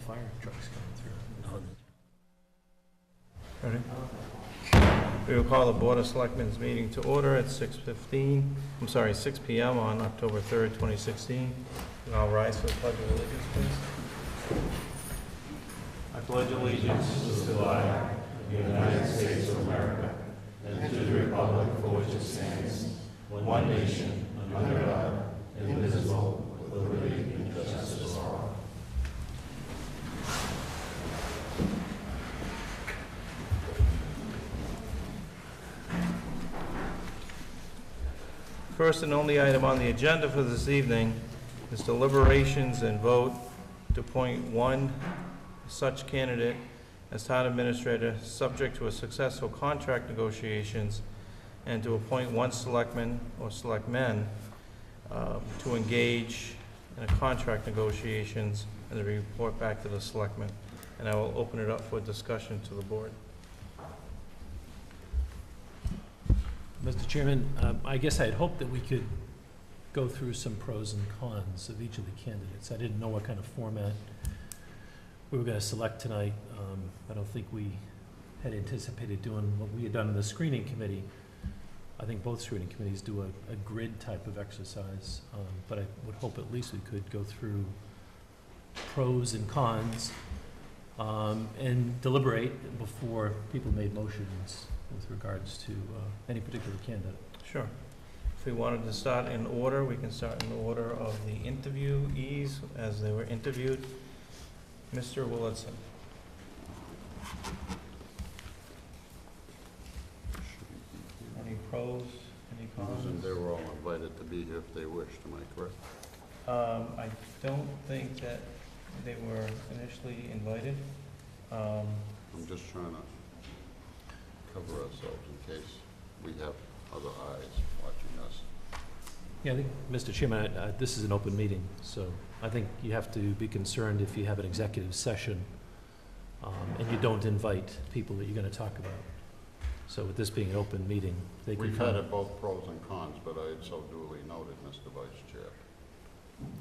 fire trucks coming through. Ready? We will call the Board of Selectmen's meeting to order at 6 p.m. on October 3rd, 2016. And I'll rise for the Pledge of Allegiance, please. I pledge allegiance to the flag of the United States of America and to the republic for which it stands, one nation, under God, indivisible, with liberty and justice for all. First and only item on the agenda for this evening is deliberations and vote to appoint one such candidate as town administrator, subject to a successful contract negotiations, and to appoint one selectman or selectmen to engage in a contract negotiations and to report back to the selectmen. And I will open it up for discussion to the board. Mr. Chairman, I guess I'd hoped that we could go through some pros and cons of each of the candidates. I didn't know what kind of format we were going to select tonight. I don't think we had anticipated doing what we had done in the screening committee. I think both screening committees do a grid type of exercise, but I would hope at least we could go through pros and cons and deliberate before people made motions with regards to any particular candidate. Sure. If we wanted to start in order, we can start in order of the interviewees as they were interviewed. Mr. Willitson. Any pros, any cons? And they were all invited to be here if they wished, am I correct? I don't think that they were initially invited. I'm just trying to cover ourselves in case we have other eyes watching us. Yeah, I think, Mr. Chairman, this is an open meeting, so I think you have to be concerned if you have an executive session and you don't invite people that you're going to talk about. So with this being an open meeting, they can We've come. had it both pros and cons, but I had so duly noted, Mr. Vice Chair,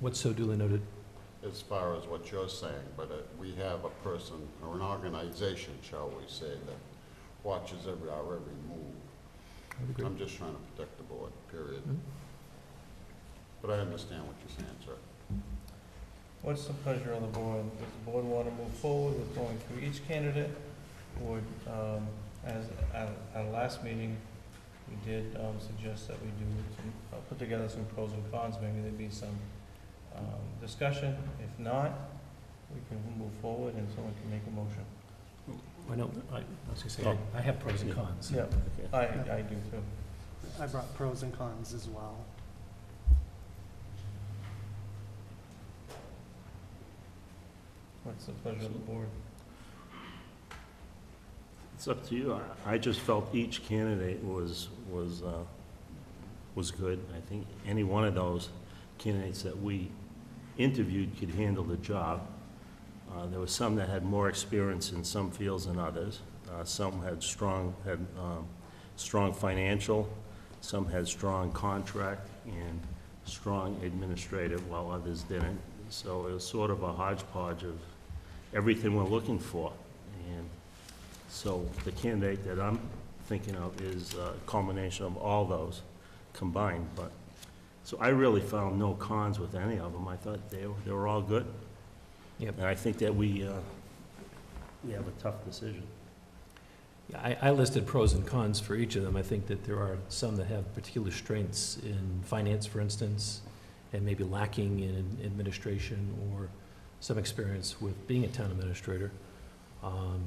What's so duly noted? as far as what you're saying, but we have a person, or an organization, shall we say, that watches our every move. I would agree. I'm just trying to protect the board, period. Mhm. But I understand what you're saying, sir. What's the pleasure of the board? Does the board want to move forward with going through each candidate? Or, as at our last meeting, we did suggest that we do some, put together some pros and cons, maybe there'd be some discussion. If not, we can move forward and someone can make a motion. I know, I was going to say, I have pros and cons. Yeah, I do too. I brought pros and cons as well. What's the pleasure of the board? It's up to you. I just felt each candidate was good. I think any one of those candidates that we interviewed could handle the job. There were some that had more experience in some fields than others. Some had strong financial, some had strong contract and strong administrative, while others didn't. So it was sort of a hodgepodge of everything we're looking for. And so the candidate that I'm thinking of is a culmination of all those combined. But so I really found no cons with any of them. I thought they were all good. Yep. And I think that we have a tough decision. Yeah, I listed pros and cons for each of them. I think that there are some that have particular strengths in finance, for instance, and maybe lacking in administration or some experience with being a town administrator.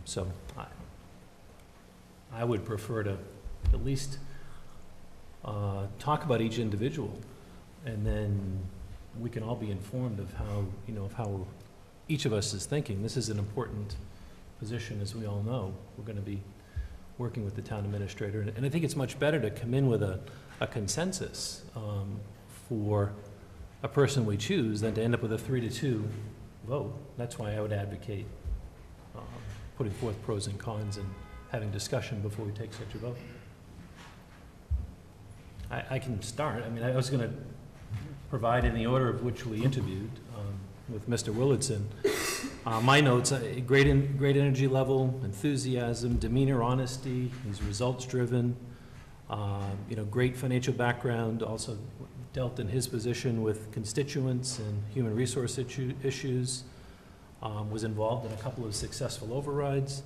So I would prefer to at least talk about each individual, and then we can all be informed of how, of how each of us is thinking. This is an important position, as we all know. We're going to be working with the town administrator, and I think it's much better to come in with a consensus for a person we choose than to end up with a 3-2 vote. That's why I would advocate putting forth pros and cons and having discussion before we take such a vote. I can start. I mean, I was going to provide in the order of which we interviewed with Mr. Willitson. My notes, great energy level, enthusiasm, demeanor, honesty, he's results-driven, great financial background, also dealt in his position with constituents and human resource issues, was involved in a couple of successful overrides,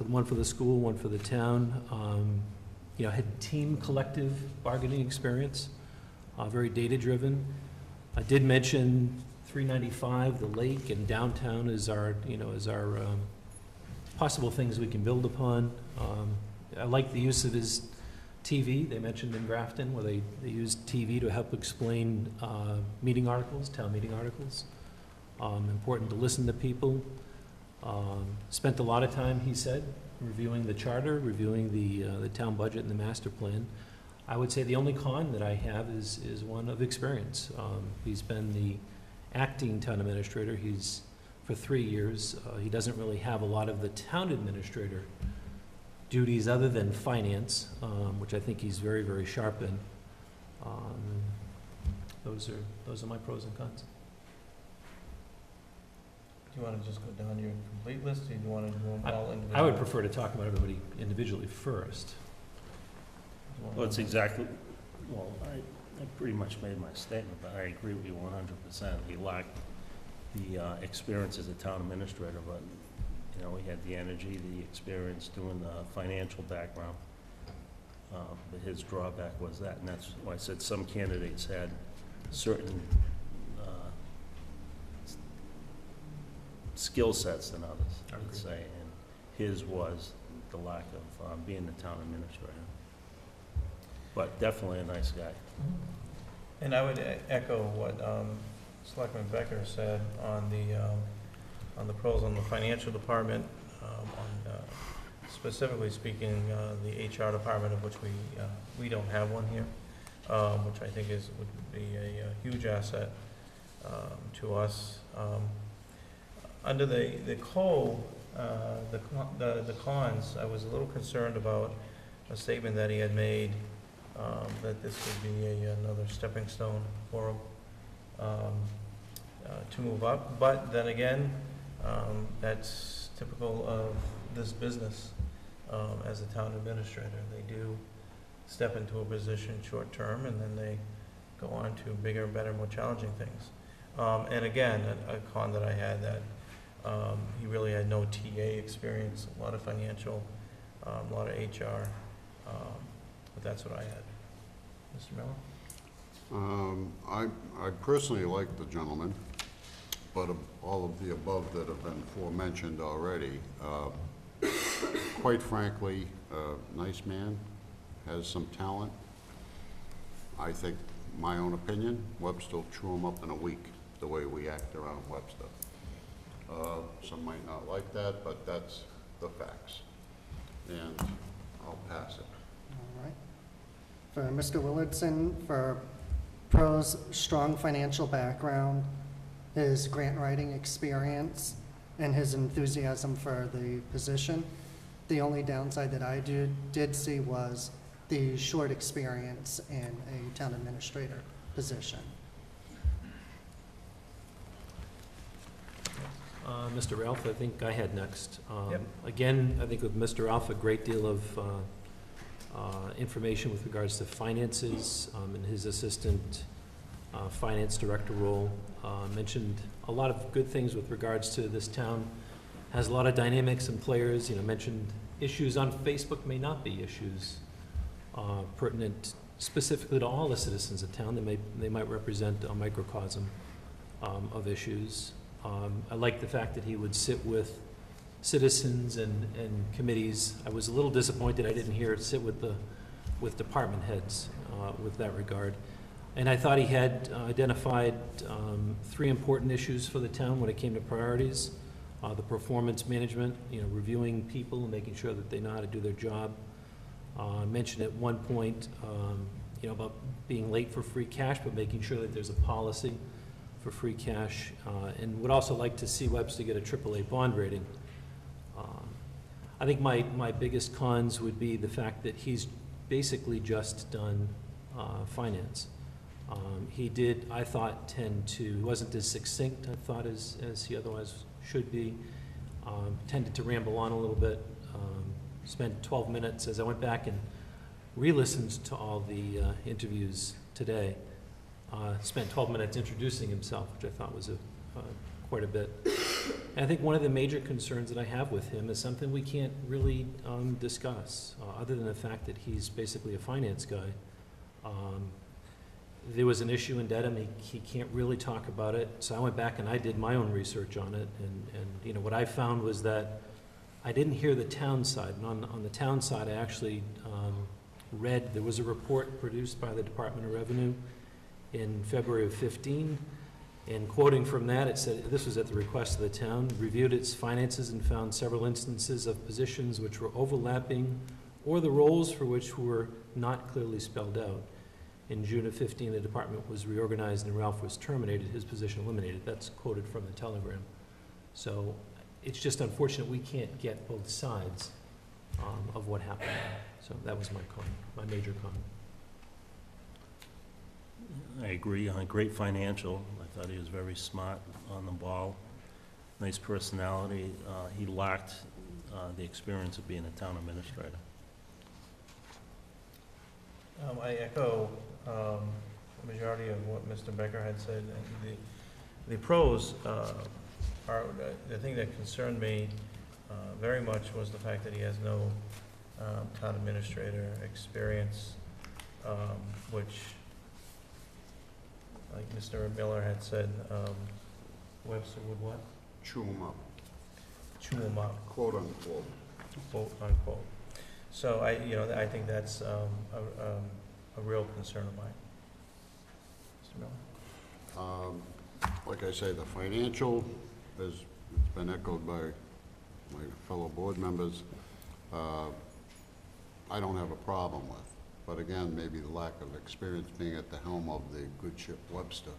one for the school, one for the town, had team collective bargaining experience, very data-driven. I did mention 395, the lake, and downtown is our possible things we can build upon. I like the use of his TV, they mentioned in Grafton, where they used TV to help explain meeting articles, town meeting articles. Important to listen to people. Spent a lot of time, he said, reviewing the charter, reviewing the town budget and the master plan. I would say the only con that I have is one of experience. He's been the acting town administrator. He's for 3 years. He doesn't really have a lot of the town administrator duties other than finance, which I think he's very, very sharp in. Those are my pros and cons. Do you want to just go down your complete list, or do you want to do them all individually? I would prefer to talk about everybody individually first. Well, it's exactly, well, I pretty much made my statement, but I agree with you 100%. He lacked the experience as a town administrator, but, he had the energy, the experience doing the financial background. But his drawback was that, and that's why I said some candidates had certain skill sets than others, I would say, and his was the lack of being the town administrator. But definitely a nice guy. And I would echo what Selectman Becker said on the pros on the financial department, specifically speaking, the HR department, of which we don't have one here, which I think would be a huge asset to us. Under the cons, I was a little concerned about a statement that he had made, that this would be another stepping stone for him to move up. But then again, that's typical of this business as a town administrator. They do step into a position short term, and then they go on to bigger, better, more challenging things. And again, a con that I had, that he really had no TA experience, a lot of financial, a lot of HR, but that's what I had. Mr. Miller? I personally like the gentleman, but of all of the above that have been aforementioned already, quite frankly, nice man, has some talent. I think, my own opinion, Webster will chew him up in a week, the way we act around Webster. Some might not like that, but that's the facts. And I'll pass it. All right. For Mr. Willardson, for pros, strong financial background, his grant writing experience, and his enthusiasm for the position. The only downside that I did see was the short experience in a town administrator position. Mr. Ralph, I think I had next. Yep. Again, I think with Mr. Ralph, a great deal of information with regards to finances and his assistant finance director role. Mentioned a lot of good things with regards to this town. Has a lot of dynamics and players. Mentioned issues on Facebook may not be issues pertinent specifically to all the citizens of town. They might represent a microcosm of issues. I like the fact that he would sit with citizens and committees. I was a little disappointed I didn't hear it sit with department heads with that regard. And I thought he had identified 3 important issues for the town when it came to priorities. The performance management, reviewing people and making sure that they know how to do their job. Mentioned at one point, about being late for free cash, but making sure that there's a policy for free cash, and would also like to see Webster get a AAA bond rating. I think my biggest cons would be the fact that he's basically just done finance. He did, I thought, he wasn't as succinct, I thought, as he otherwise should be. Tended to ramble on a little bit. Spent 12 minutes, as I went back and re-listened to all the interviews today, spent 12 minutes introducing himself, which I thought was quite a bit. And I think one of the major concerns that I have with him is something we can't really discuss, other than the fact that he's basically a finance guy. There was an issue in Dedham, he can't really talk about it, so I went back and I did my own research on it, and you know, what I found was that I didn't hear the town side, and on the town side, I actually read, there was a report produced by the Department of Revenue in February of 15, and quoting from that, it said, this was at the request of the town, reviewed its finances and found several instances of positions which were overlapping or the roles for which were not clearly spelled out. In June of 15, the department was reorganized and Ralph was terminated, his position eliminated. That's quoted from the telegram. So it's just unfortunate we can't get both sides of what happened. So that was my major comment. I agree, great financial. I thought he was very smart on the ball, nice personality. He lacked the experience of being a town administrator. I echo the majority of what Mr. Becker had said. And the pros are, the thing that concerned me very much was the fact that he has no town administrator experience, which, like Mr. Miller had said, Webster would what? Chew them up, Chew him up, quote unquote. quote unquote. So I think that's a real concern of mine. Mr. Miller? Like I say, the financial, as it's been echoed by my fellow board members, I don't have a problem with. But again, maybe the lack of experience being at the helm of the good ship Webster,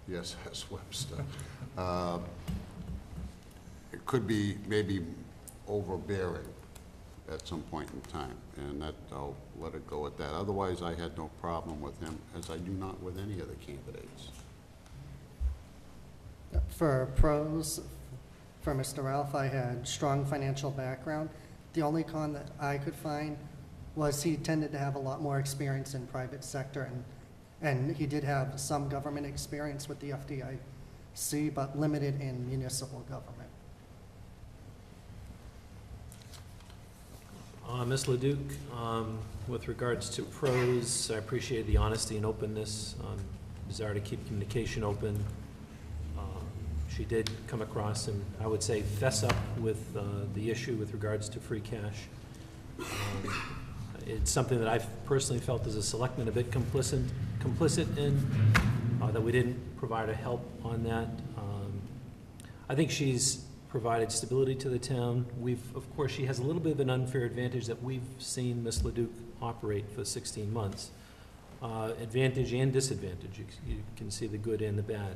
the SS Webster. It could be maybe overbearing at some point in time, and that, I'll let it go at that. Otherwise, I had no problem with him, as I do not with any of the candidates. For pros, for Mr. Ralph, I had strong financial background. The only con that I could find was he tended to have a lot more experience in private sector, and he did have some government experience with the FDIC, but limited in municipal government. Ms. Leduc, with regards to pros, I appreciate the honesty and openness, desire to keep communication open. She did come across and, I would say, fess up with the issue with regards to free cash. It's something that I've personally felt as a selectman a bit complicit in, that we didn't provide her help on that. I think she's provided stability to the town. Of course, she has a little bit of an unfair advantage that we've seen Ms. Leduc operate for 16 months. Advantage and disadvantage. You can see the good and the bad.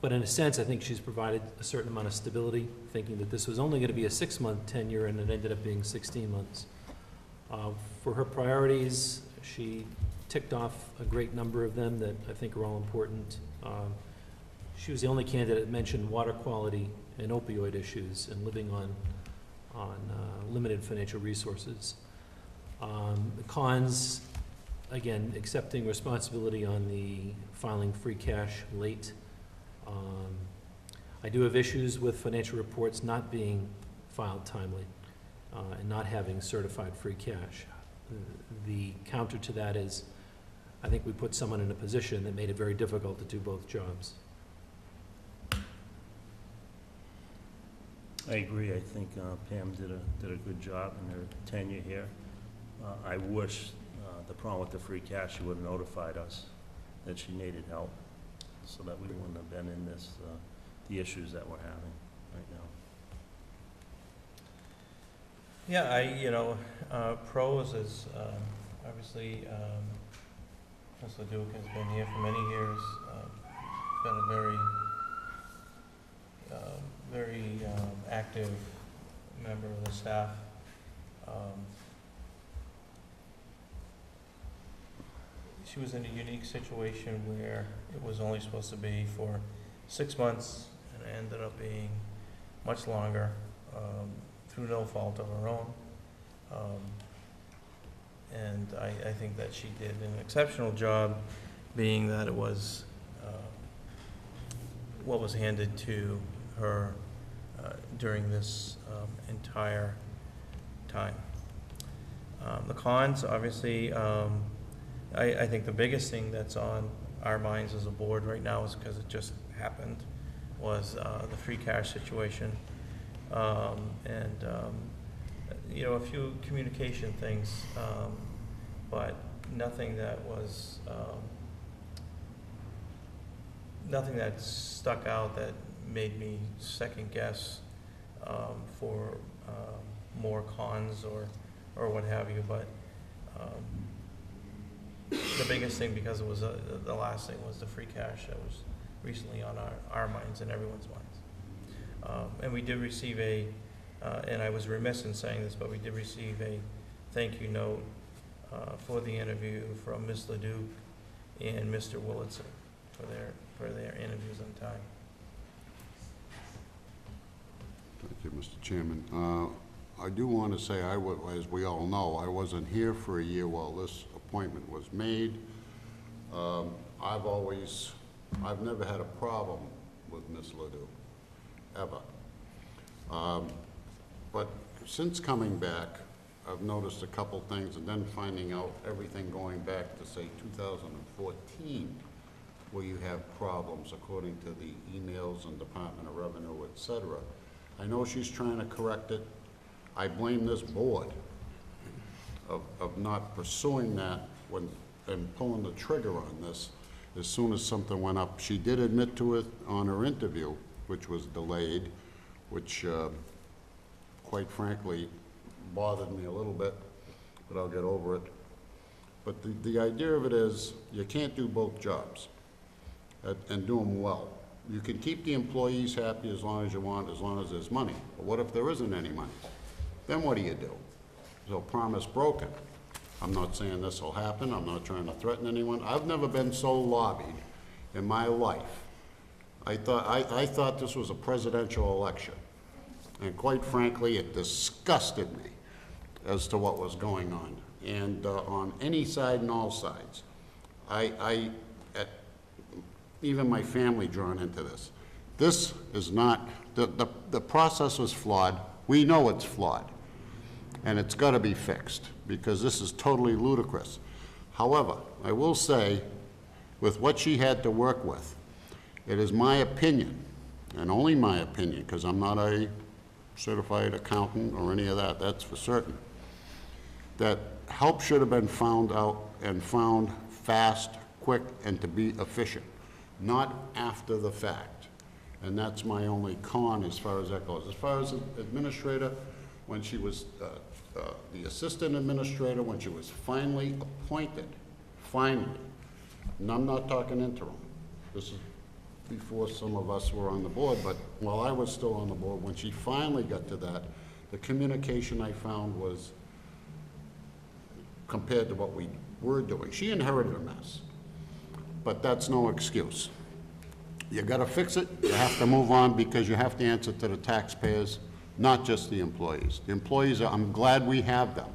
But in a sense, I think she's provided a certain amount of stability, thinking that this was only going to be a 6-month tenure, and it ended up being 16 months. For her priorities, she ticked off a great number of them that I think are all important. She was the only candidate that mentioned water quality and opioid issues and living on limited financial resources. The cons, again, accepting responsibility on the filing free cash late. I do have issues with financial reports not being filed timely and not having certified free cash. The counter to that is, I think we put someone in a position that made it very difficult to do both jobs. I agree. I think Pam did a good job in her tenure here. I wish the problem with the free cash, she would have notified us that she needed help, so that we wouldn't have been in this, the issues that we're having right now. Yeah, pros is, obviously, Ms. Leduc has been here for many years, been a very active member of the staff. She was in a unique situation where it was only supposed to be for 6 months, and ended up being much longer, through no fault of her own. And I think that she did an exceptional job, being that it was what was handed to her during this entire time. The cons, obviously, I think the biggest thing that's on our minds as a board right now is because it just happened, was the free cash situation. You know, a few communication things, but nothing that was, nothing that stuck out that made me second guess for more cons or what have you. But the biggest thing, because it was the last thing, was the free cash that was recently on our minds and everyone's minds. And we did receive and I was remiss in saying this, but we did receive a thank you note for the interview from Ms. Leduc and Mr. Willitson for their interviews on time. Thank you, Mr. Chairman. I do want to say, as we all know, I wasn't here for a year while this appointment was made. I've never had a problem with Ms. Ledoux, ever. But since coming back, I've noticed a couple things, and then finding out everything going back to, say, 2014, where you have problems according to the emails and Department of Revenue, et cetera. I know she's trying to correct it. I blame this board of not pursuing that and pulling the trigger on this as soon as something went up. She did admit to it on her interview, which was delayed, which quite frankly bothered me a little bit, but I'll get over it. But the idea of it is, you can't do both jobs and do them well. You can keep the employees happy as long as you want, as long as there's money. But what if there isn't any money? Then what do you do? So promise broken. I'm not saying this will happen. I'm not trying to threaten anyone. I've never been so lobbied in my life. I thought this was a presidential election. And quite frankly, it disgusted me as to what was going on. And on any side and all sides, even my family drawn into this. This is not, the process was flawed. We know it's flawed. And it's got to be fixed, because this is totally ludicrous. However, I will say, with what she had to work with, it is my opinion, and only my opinion, because I'm not a certified accountant or any of that, that's for certain, that help should have been found out and found fast, quick, and to be efficient, not after the fact. And that's my only con as far as that goes. As far as administrator, when she was the assistant administrator, when she was finally appointed, finally, and I'm not talking interim, this is before some of us were on the board, but while I was still on the board, when she finally got to that, the communication I found was, compared to what we were doing, she inherited a mess, but that's no excuse. You gotta fix it, you have to move on, because you have to answer to the taxpayers, not just the employees. The employees, I'm glad we have them.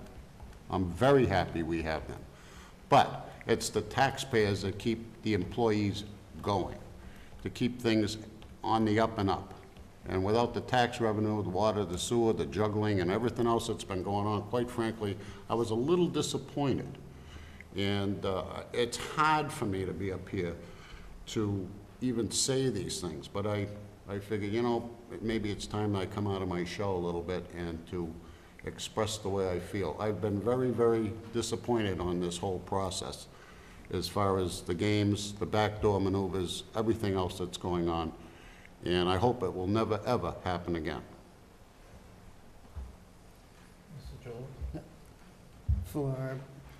I'm very happy we have them. But it's the taxpayers that keep the employees going, to keep things on the up and up. And without the tax revenue, the water, the sewer, the juggling, and everything else that's been going on, quite frankly, I was a little disappointed. And it's hard for me to be up here to even say these things, but I figure, you know, maybe it's time I come out of my shell a little bit and to express the way I feel. I've been very, very disappointed on this whole process, as far as the games, the backdoor maneuvers, everything else that's going on. And I hope it will never, ever happen again. Mr. Joel? For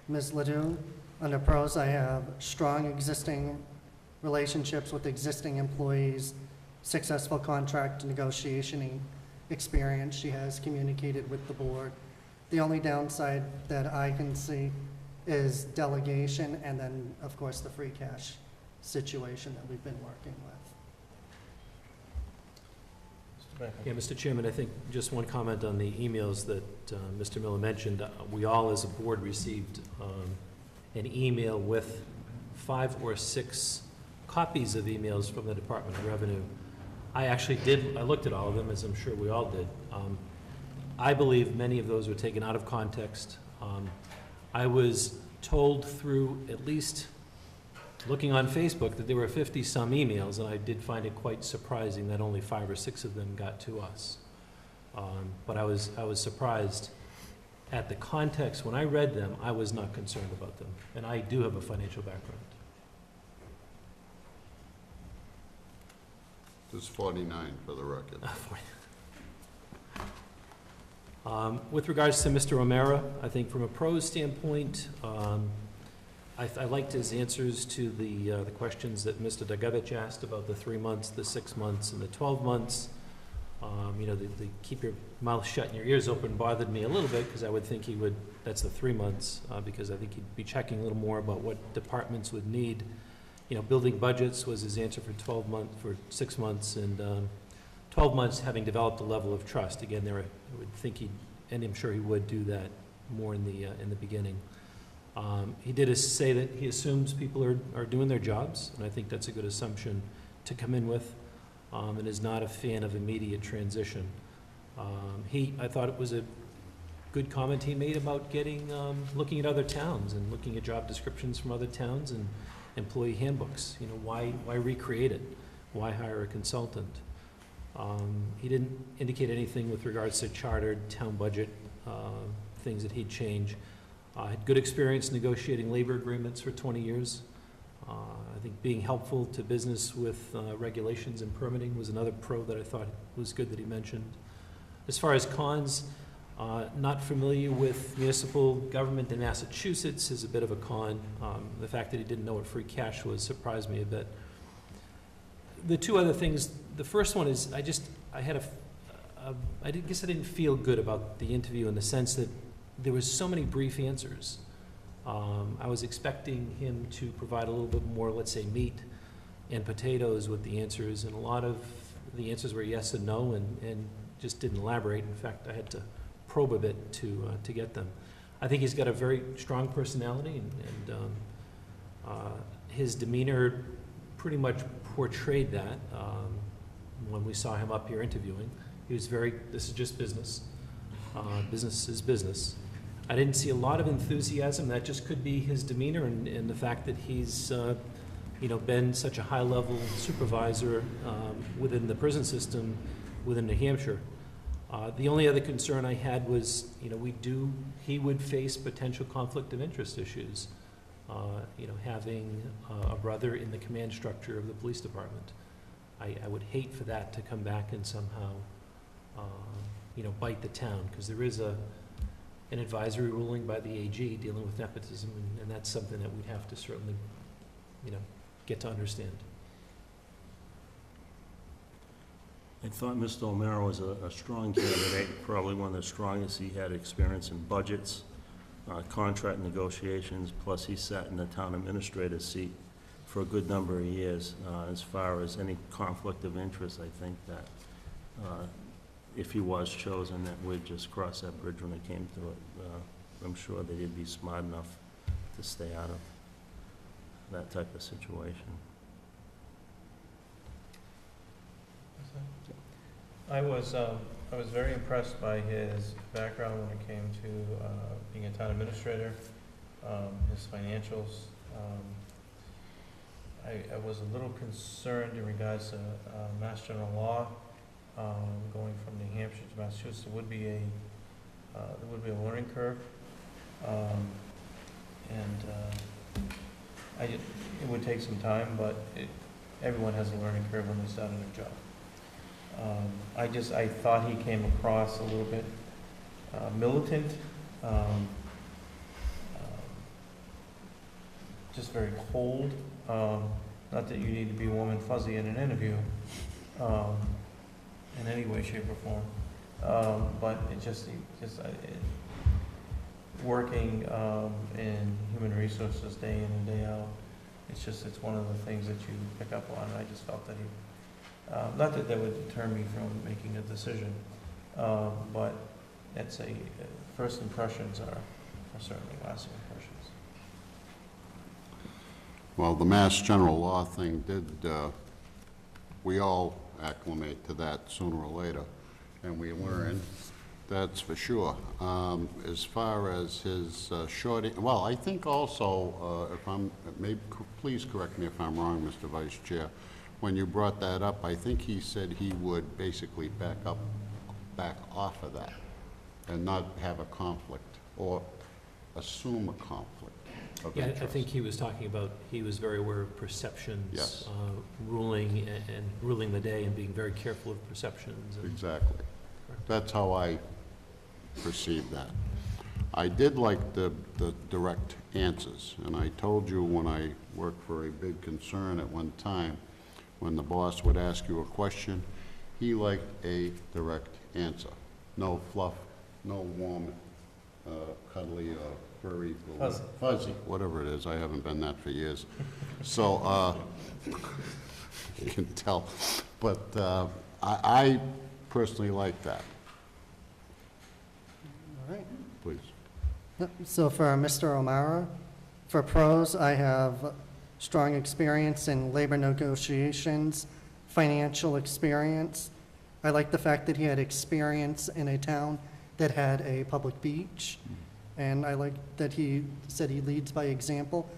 Ms. Ledoux, under pros, I have strong existing relationships with existing employees, successful contract negotiation experience. She has communicated with the board. The only downside that I can see is delegation, and then, of course, the free cash situation that we've been working with. Yeah, Mr. Chairman, I think just one comment on the emails that Mr. Miller mentioned. We all, as a board, received an email with 5 or 6 copies of emails from the Department of Revenue. I looked at all of them, as I'm sure we all did. I believe many of those were taken out of context. I was told through, at least looking on Facebook, that there were 50-some emails, and I did find it quite surprising that only 5 or 6 of them got to us. But I was surprised at the context. When I read them, I was not concerned about them, and I do have a financial background. There's 49 for the record. With regards to Mr. O'Mara, I think from a pros standpoint, I liked his answers to the questions that Mr. Dagovich asked about the 3 months, the 6 months, and the 12 months. The keep your mouth shut and your ears open bothered me a little bit, because I would think he would, that's the 3 months, because I think he'd be checking a little more about what departments would need. Building budgets was his answer for 6 months, and 12 months having developed a level of trust. Again, I would think and I'm sure he would do that more in the beginning. He did say that he assumes people are doing their jobs, and I think that's a good assumption to come in with, and is not a fan of immediate transition. I thought it was a good comment he made about looking at other towns and looking at job descriptions from other towns and employee handbooks. Why recreate it? Why hire a consultant? He didn't indicate anything with regards to chartered town budget, things that he'd change. Had good experience negotiating labor agreements for 20 years. I think being helpful to business with regulations and permitting was another pro that I thought was good that he mentioned. As far as cons, not familiar with municipal government in Massachusetts is a bit of a con. The fact that he didn't know what free cash was surprised me a bit. The 2 other things, the first one is I guess I didn't feel good about the interview in the sense that there was so many brief answers. I was expecting him to provide a little bit more, let's say, meat and potatoes with the answers, and a lot of the answers were yes and no, and just didn't elaborate. In fact, I had to probe a bit to get them. I think he's got a very strong personality, and his demeanor pretty much portrayed that when we saw him up here interviewing. He was this is just business. Business is business. I didn't see a lot of enthusiasm. That just could be his demeanor and the fact that he's been such a high-level supervisor within the prison system within New Hampshire. The only other concern I had was, he would face potential conflict of interest issues, having a brother in the command structure of the police department. I would hate for that to come back and somehow, bite the town, because there is an advisory ruling by the AG dealing with nepotism, and that's something that we'd have to certainly, get to understand. I thought Mr. O'Mara was a strong candidate, probably one of the strongest. He had experience in budgets, contract negotiations, plus he sat in the town administrator's seat for a good number of years. As far as any conflict of interest, I think that if he was chosen, that we'd just cross that bridge when it came to it. I'm sure that he'd be smart enough to stay out of that type of situation. I was very impressed by his background when it came to being a town administrator, his financials. I was a little concerned in regards to Mass General Law, going from New Hampshire to Massachusetts. There would be a learning curve, it would take some time, but everyone has a learning curve when they start a new job. I thought he came across a little bit militant, just very cold. Not that you need to be warm and fuzzy in an interview, in any way, shape, or form. But working in human resources day in and day out, it's one of the things that you pick up on. I just felt that Not that that would deter me from making a decision, but it's first impressions are certainly lasting impressions. Well, the Mass General Law thing did, we all acclimate to that sooner or later, and we learn, that's for sure. As far as his well, I think also, if I'm, please correct me if I'm wrong, Mr. Vice Chair, when you brought that up, I think he said he would basically back off of that and not have a conflict or assume a conflict of Yeah, interest. I think he was talking about, he was very aware of perceptions. Yes. Ruling and ruling the day and being very careful of perceptions. Exactly. That's how I perceive that. I did like the direct answers, and I told you when I worked for a big concern at one time, when the boss would ask you a question, he liked a direct answer. No fluff, no warm, cuddly, furry, fuzzy, whatever it is. I haven't been that for years. So, you can tell. But I personally like that. All right. Please. So for Mr. O'Mara, for pros, I have strong experience in labor negotiations, financial experience. I like the fact that he had experience in a town that had a public beach, and I like that he said he leads by example.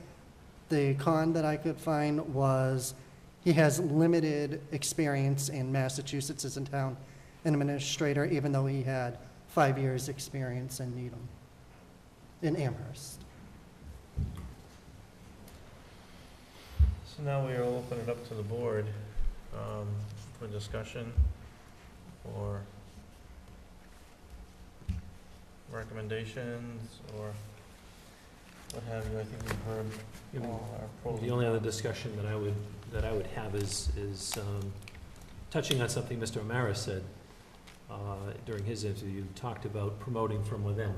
The con that I could find was he has limited experience in Massachusetts as a town administrator, even though he had 5 years' experience in Needham, in Amherst. So now we will open it up to the board for discussion or recommendations or what have you. I think we've heard all our pros. The only other discussion that I would have is touching on something Mr. O'Mara said during his interview, talked about promoting from within.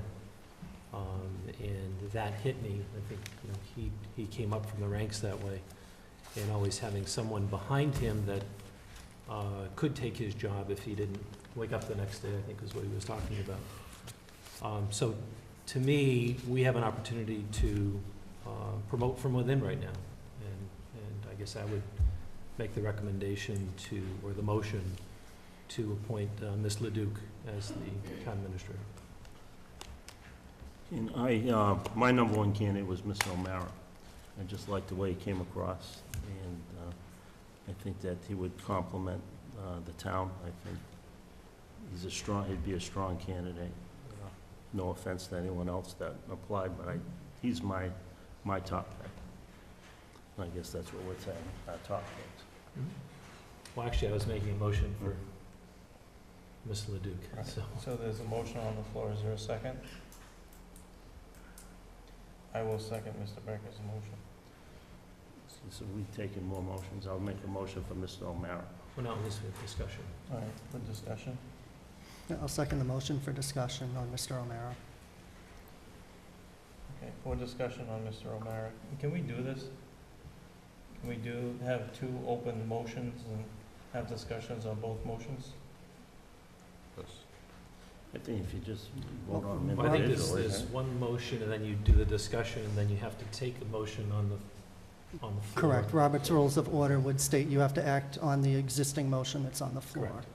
And that hit me. I think, you know, he came up from the ranks that way, and always having someone behind him that could take his job if he didn't wake up the next day, I think is what he was talking about. So to me, we have an opportunity to promote from within right now. And I guess I would make the recommendation to, or the motion to appoint Ms. Leduc as the town administrator. And my number one candidate was Mr. O'Mara. I just liked the way he came across, and I think that he would complement the town. I think he'd be a strong candidate. No offense to anyone else that applied, but he's my top pick. I guess that's what we're saying, our top picks. Well, actually, I was making a motion for Ms. Leduc, Right. so. So there's a motion on the floor. Is there a second? I will second Mr. Becker's motion. So we've taken more motions. I'll make a motion for Mr. O'Mara. We're not listening to discussion. All right, for discussion. Yeah, I'll second the motion for discussion on Mr. O'Mara. Okay, for discussion on Mr. O'Mara. Can we do this? Can we have two open motions and have discussions on both motions? Yes. I think if you just vote on them Well, I think individually, there's right? one motion, and then you do the discussion, and then you have to take a motion on the floor. Correct. Robert's Rules of Order would state you have to act on the existing motion that's on the floor. Correct.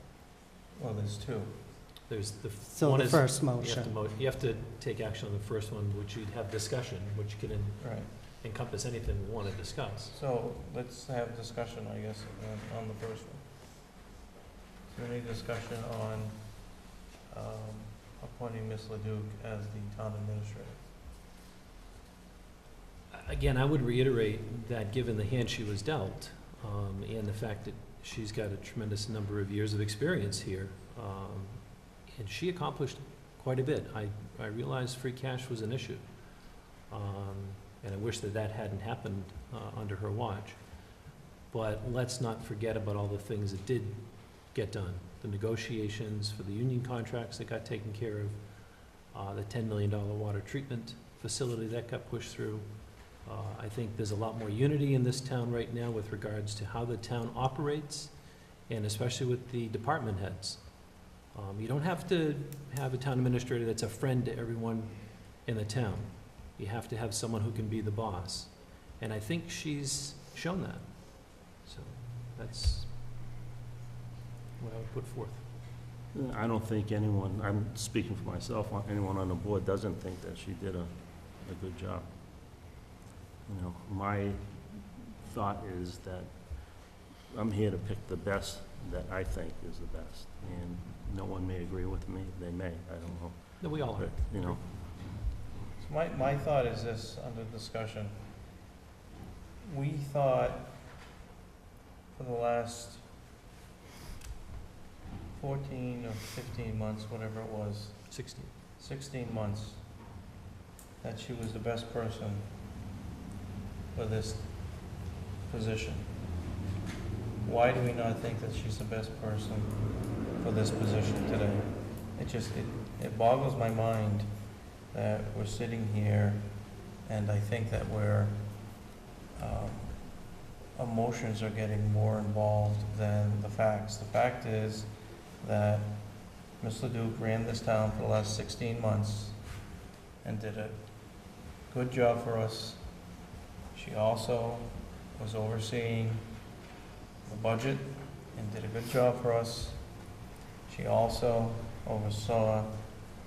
Well, there's two. There's the, So one the is, first you have motion. to you have to take action on the first one, which you'd have discussion, which can Right. encompass anything we want to discuss. So let's have discussion, I guess, on the first one. Is there any discussion on appointing Ms. Leduc as the town administrator? Again, I would reiterate that given the hand she was dealt, and the fact that she's got a tremendous number of years of experience here, and she accomplished quite a bit. I realized free cash was an issue, and I wish that that hadn't happened under her watch. But let's not forget about all the things that did get done. The negotiations for the union contracts that got taken care of, the $10 million water treatment facility that got pushed through. I think there's a lot more unity in this town right now with regards to how the town operates and especially with the department heads. You don't have to have a town administrator that's a friend to everyone in the town. You have to have someone who can be the boss. And I think she's shown that. So that's what I would put forth. I don't think anyone, I'm speaking for myself, anyone on the board doesn't think that she did a good job. You know, my thought is that I'm here to pick the best that I think is the best. And no one may agree with me, they may, I don't know. No, we all But, are. you know, So my thought is this, under discussion. We thought for the last 14 or 15 months, whatever it was, 16. 16 months, that she was the best person for this position. Why do we not think that she's the best person for this position today? It boggles my mind that we're sitting here and I think that emotions are getting more involved than the facts. The fact is that Ms. Leduc ran this town for the last 16 months and did a good job for us. She also was overseeing the budget and did a good job for us. She also oversaw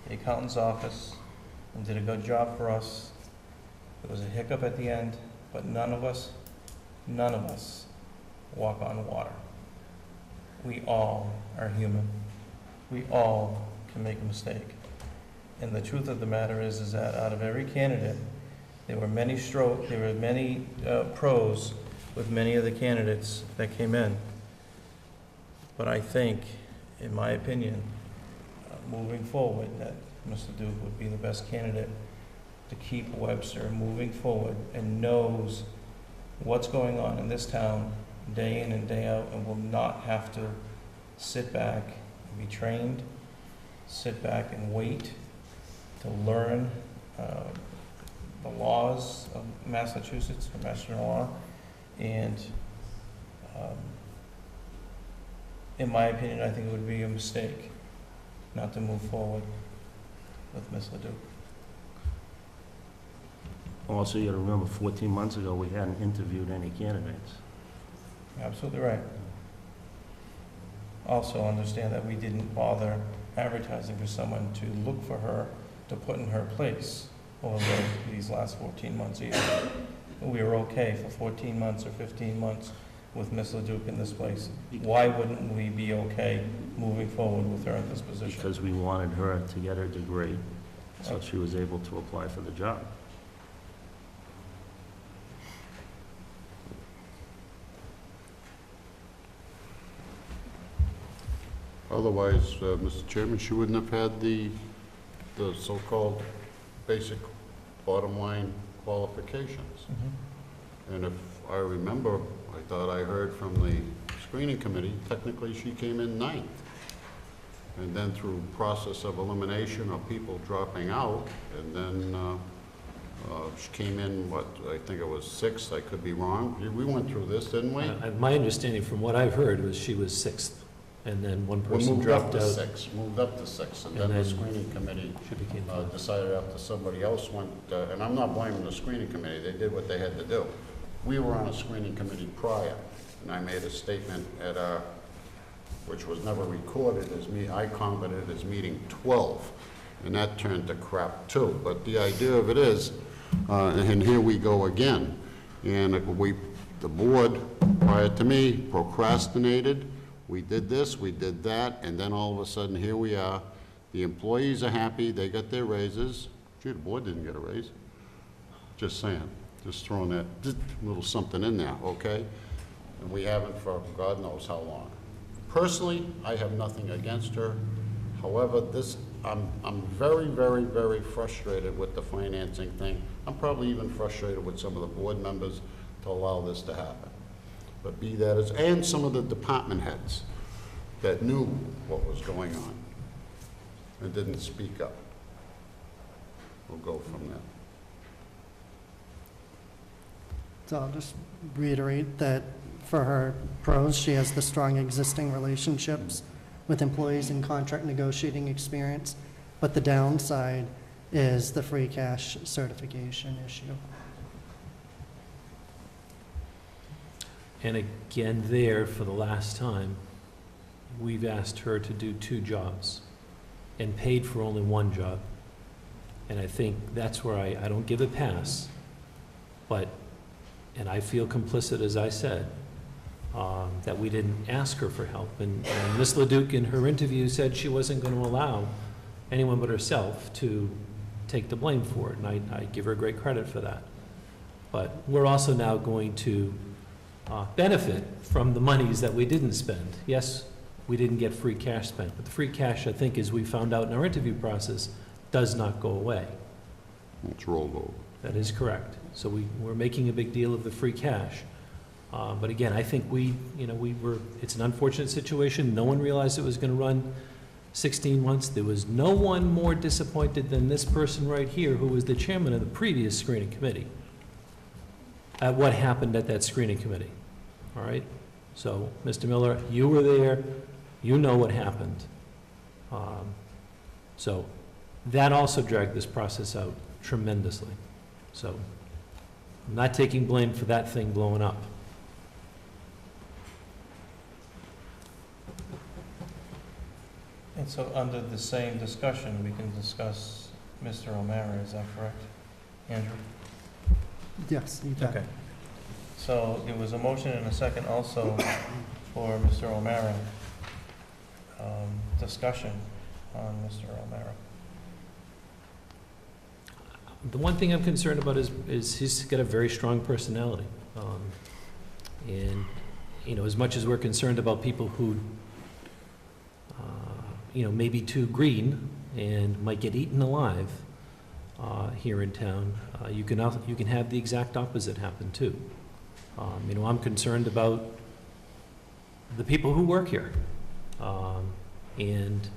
the accountant's office and did a good job for us. There was a hiccup at the end, but none of us walk on water. We all are human. We all can make a mistake. And the truth of the matter is that out of every candidate, there were many pros with many of the candidates that came in. But I think, in my opinion, moving forward, that Mr. Duke would be the best candidate to keep Webster moving forward and knows what's going on in this town day in and day out and will not have to sit back and be trained, sit back and wait to learn the laws of Massachusetts or Mass General Law. And in my opinion, I think it would be a mistake not to move forward with Ms. Leduc. also you gotta remember 14 months ago, we hadn't interviewed any candidates. Absolutely right. Also understand that we didn't bother advertising for someone to look for her, to put in her place over these last 14 months either. We were okay for 14 months or 15 months with Ms. Leduc in this place. Why wouldn't we be okay moving forward with her in this position? Because we wanted her to get her degree, so she was able to apply for the job. Otherwise, Mr. Chairman, she wouldn't have had the so-called basic bottom line qualifications. And if I remember, I thought I heard from the screening committee, technically she came in 9th. And then through process of elimination of people dropping out, and then she came in, what, I think it was 6th, I could be wrong. We went through this, didn't we? My understanding from what I've heard was she was 6th, and then one We person moved up dropped to out. 6, moved up to 6, and And then the then screening committee She became 5th. decided after somebody else went, and I'm not blaming the screening committee, they did what they had to do. We were on a screening committee prior, and I made a statement at our, which was never recorded as me, I counted it as meeting 12, and that turned to crap too. But the idea of it is, and here we go again, and the board, prior to me, procrastinated. We did this, we did that, and then all of a sudden, here we are. The employees are happy, they got their raises. Gee, the board didn't get a raise. Just saying, just throwing that little something in there, okay? And we haven't for God knows how long. Personally, I have nothing against her. However, I'm very, very, very frustrated with the financing thing. I'm probably even frustrated with some of the board members to allow this to happen. But be that as, and some of the department heads that knew what was going on and didn't speak up. We'll go from there. So I'll just reiterate that For her pros, she has the strong existing relationships with employees and contract negotiating experience, but the downside is the free cash certification issue. And again, there, for the last time, we've asked her to do 2 jobs and paid for only 1 job. And I think that's where I don't give a pass, but, and I feel complicit, as I said, that we didn't ask her for help. And Ms. Leduc, in her interview, said she wasn't going to allow anyone but herself to take the blame for it, and I give her great credit for that. But we're also now going to benefit from the monies that we didn't spend. Yes, we didn't get free cash spent, but the free cash, I think, as we found out in our interview process, does not go away. It's rolled over. That is correct. So we're making a big deal of the free cash. But again, I think it's an unfortunate situation. No one realized it was going to run 16 months. There was no one more disappointed than this person right here, who was the chairman of the previous screening committee, at what happened at that screening committee. All right? So, Mr. Miller, you were there. You know what happened. So that also dragged this process out tremendously. So I'm not taking blame for that thing blowing up. And so under the same discussion, we can discuss Mr. O'Mara, is that correct? Andrew? Yes, you bet. Okay. So there was a motion and a second also for Mr. O'Mara. Discussion on Mr. O'Mara. The one thing I'm concerned about is he's got a very strong personality. And, as much as we're concerned about people who, may be too green and might get eaten alive here in town, you can have the exact opposite happen too. I'm concerned about the people who work here, and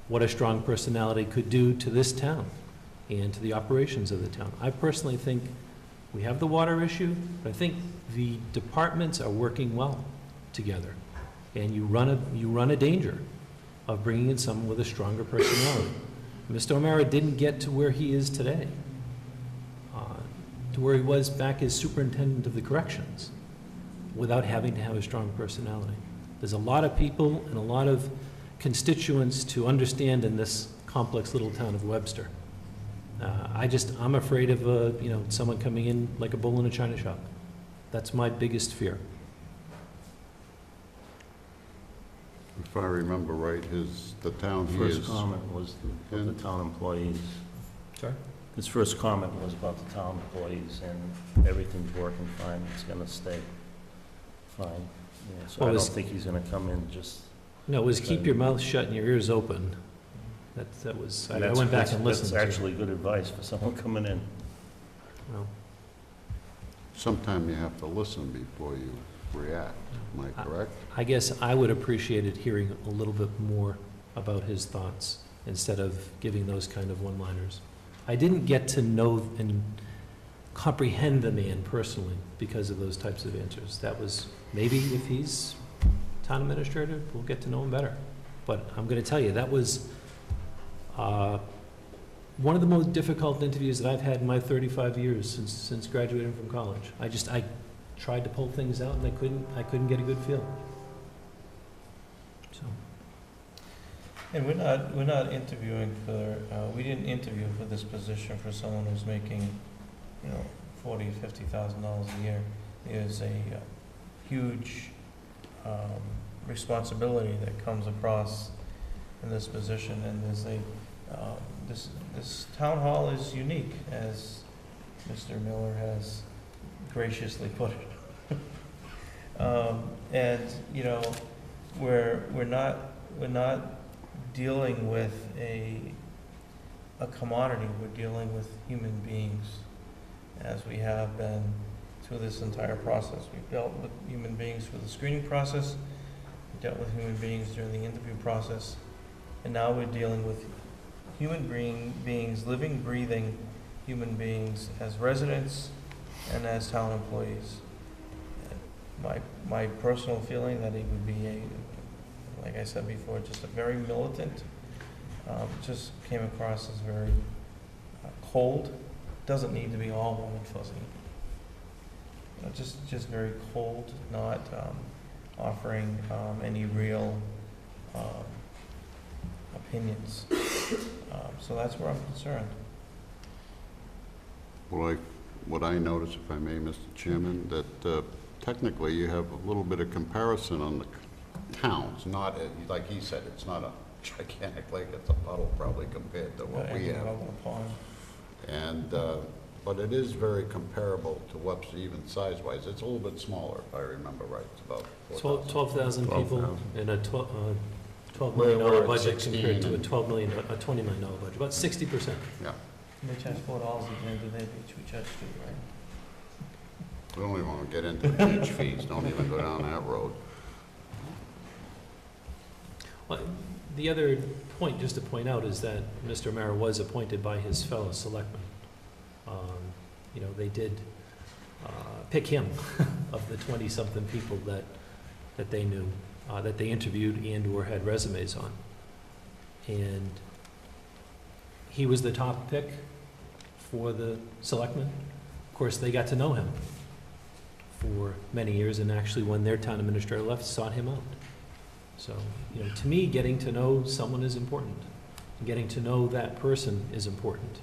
what a strong personality could do to this town and to the operations of the town. I personally think we have the water issue, but I think the departments are working well together. And you run a danger of bringing in someone with a stronger personality. Mr. O'Mara didn't get to where he is today, to where he was back as superintendent of the corrections, without having to have a strong personality. There's a lot of people and a lot of constituents to understand in this complex little town of Webster. I'm afraid of, someone coming in like a bull in a china shop. That's my biggest fear. If I remember right, the town he is... First comment was about the town employees. Sorry? His first comment was about the town employees, and everything's working fine, it's gonna stay fine. Yeah, so Well, I don't it's- think he's gonna come in just... No, it was keep your mouth shut and your ears open. That was, I went back and listened to it. That's actually good advice for someone coming in. Well, Sometime you have to listen before you react. Am I correct? I guess I would appreciate it hearing a little bit more about his thoughts instead of giving those kind of one-liners. I didn't get to know and comprehend the man personally because of those types of answers. That was, maybe if he's town administrator, we'll get to know him better. But I'm going to tell you, that was one of the most difficult interviews that I've had in my 35 years since graduating from college. I tried to pull things out and I couldn't get a good feel. So. And we're not interviewing we didn't interview for this position for someone who's making, $40,000 to $50,000 a year. There's a huge responsibility that comes across in this position, and there's this town hall is unique, as Mr. Miller has graciously put it. And we're not dealing with a commodity. We're dealing with human beings, as we have been through this entire process. We've dealt with human beings through the screening process. We dealt with human beings during the interview process, and now we're dealing with human beings, living, breathing human beings as residents and as town employees. my personal feeling that he would be like I said before, just a very militant, just came across as very cold, doesn't need to be all warm and fuzzy. Just very cold, not offering any real opinions. So that's where I'm concerned. Well, what I notice, if I may, Mr. Chairman, that technically you have a little bit of comparison on the towns, not, like he said, it's not a gigantic lake, it's a puddle probably compared to what we have. And, but it is very comparable to Webster, even size-wise. It's a little bit smaller, if I remember right. It's about 4,000. 12,000 people 12,000. and a $12 We're million at budget 16 compared to a and- $20 million budget, about 60%. Yeah. They charge $4 at the end of the day, we charge $2, right? We don't even want to get into the beach fees. Don't even go down that road. Well, the other point, just to point out, is that Mr. Mara was appointed by his fellow selectmen. You know, they did pick him of the 20-something people that they knew, that they interviewed and/or had resumes on. And he was the top pick for the selectmen. Of course, they got to know him for many years, and actually, when their town administrator left, sought him out. So, you know, to me, getting to know someone is important. Getting to know that person is important.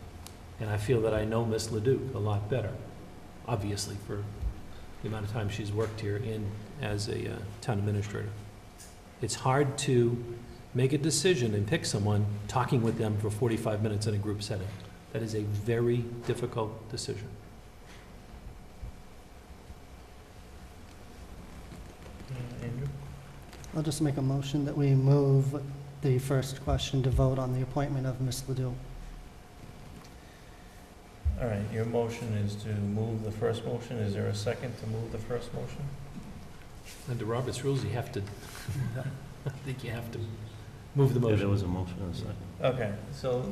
And I feel that I know Miss Leduc a lot better, obviously, for the amount of time she's worked here and as a town administrator. It's hard to make a decision and pick someone talking with them for 45 minutes in a group setting. That is a very difficult decision. Andrew? I'll just make a motion that we move the first question to vote on the appointment of Ms. Ledoux. All right, your motion is to move the first motion. Is there a second to move the first motion? Under Robert's rules, you have to, I think you have to move the Yeah, there motion. was a motion and a second. Okay, so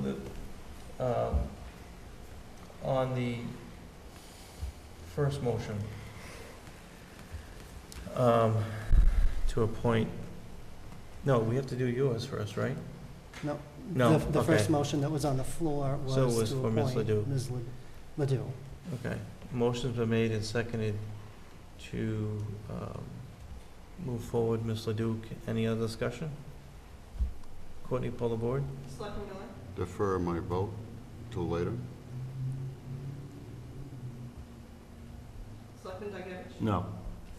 on the first motion, to appoint, no, we have to do yours first, right? No. No, The first okay. motion that was on the floor So it was was to for Ms. appoint Ledoux. Ms. Ledoux. Okay, motion's been made and seconded to move forward, Ms. Leduc. Any other discussion? Courtney, pull the board. Selectman Miller? Defer my vote till later. Selectman Dygevich? No.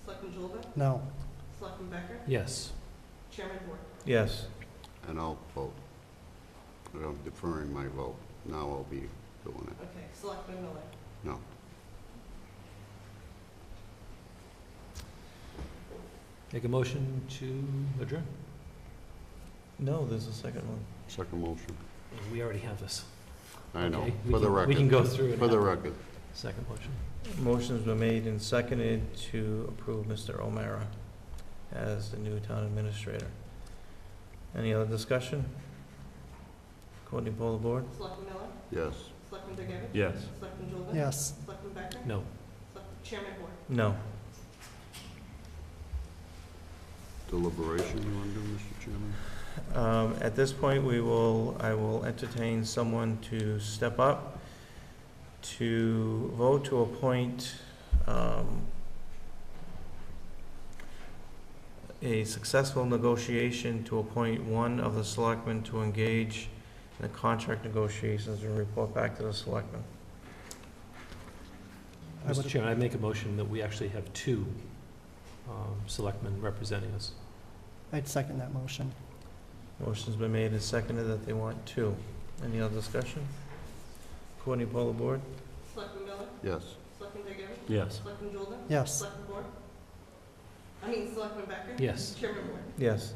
Selectman Jolda? No. Selectman Becker? Yes. Chairman Moore? Yes. And I'll vote. I'm deferring my vote. Now I'll be doing it. Okay, Selectman Miller? No. Make a motion to adjourn. No, there's a second one. Second motion. We already have this. I know, Okay, for the record. We can go through it. For the now. record. Second motion. Motion's been made and seconded to approve Mr. O'Mara as the new town administrator. Any other discussion? Courtney, pull the board. Selectman Miller? Yes. Selectman Dygevich? Yes. Selectman Jolda? Yes. Selectman Becker? No. Chairman Moore? No. Deliberation you want to do, Mr. Chairman? At this point, I will entertain someone to step up to vote to appoint a successful negotiation to appoint one of the selectmen to engage in the contract negotiations and report back to the selectmen. I Mr. would- Chairman, I make a motion that we actually have two selectmen representing us. I'd second that motion. Motion's been made and seconded that they want two. Any other discussion? Courtney, pull the board. Selectman Miller? Yes. Selectman Dygevich? Yes. Selectman Jolda? Yes. Selectman Moore? Selectman Becker? Yes. Chairman Moore? Yes.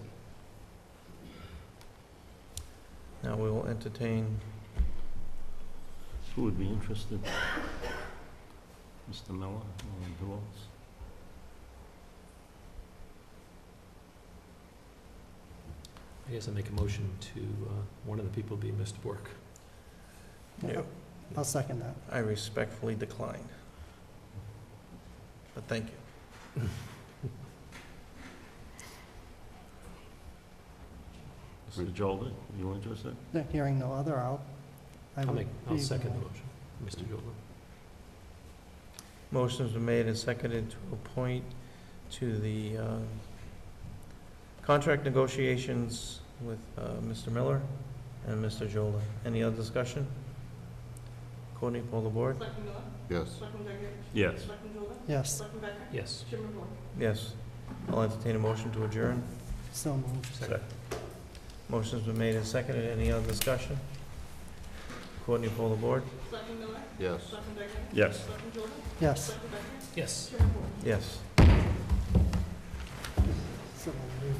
Now we will entertain, Who would be interested? Mr. Miller and who else? I guess I make a motion to, one of the people be Mr. Bork. no, I'll second that. I respectfully decline. But thank you. Mr. Jolden, you interested? Hearing no other, I'll second the motion, Mr. Jolin. Motion's been made and seconded to appoint to the contract negotiations with Mr. Miller and Mr. Jola. Any other discussion? Courtney, poll the board. Selectman Miller? Yes. Selectman Zager? Yes. Selectman Jola? Yes, Selectman Becker? Yes. Chairman White? Yes. I'll entertain a motion to adjourn. so moved. Second. Motion's been made and seconded. Any other discussion? Courtney, poll the board. Selectman Miller? Yes. Selectman Zager? Yes. Selectman Jola? Yes, Selectman Becker? Yes. Chairman White? Yes. so we'll leave